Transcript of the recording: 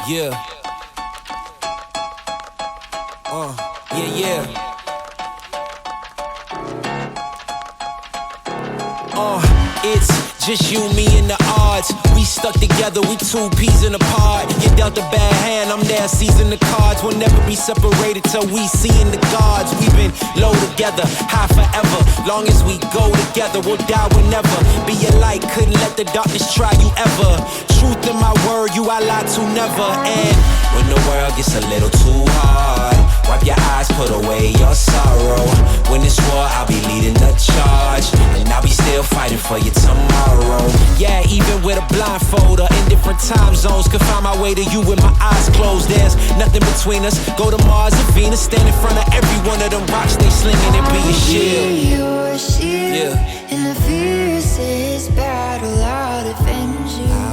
Yeah. Yeah. It's just you, me, and the odds. We stuck together, we two peas in a pod. You dealt a bad hand, I'm there seizing the cards. We'll never be separated till we seeing the gods. We've been low together, high forever. Long as we go together, we'll die whenever. Be a light, couldn't let the darkness try you ever. Truth in my word, you I lie to never. And when the world gets a little too hard, wipe your eyes, put away your sorrow. When it's war, I'll be leading the charge, and I'll be still fighting for you tomorrow. Yeah, even with a blindfold or in different time zones, could find my way to you with my eyes closed. There's nothing between us. Go to Mars or Venus, stand in front of every one of them rocks they slinging and be a shield. Your shield, yeah. In the fiercest battle, I'll defend you.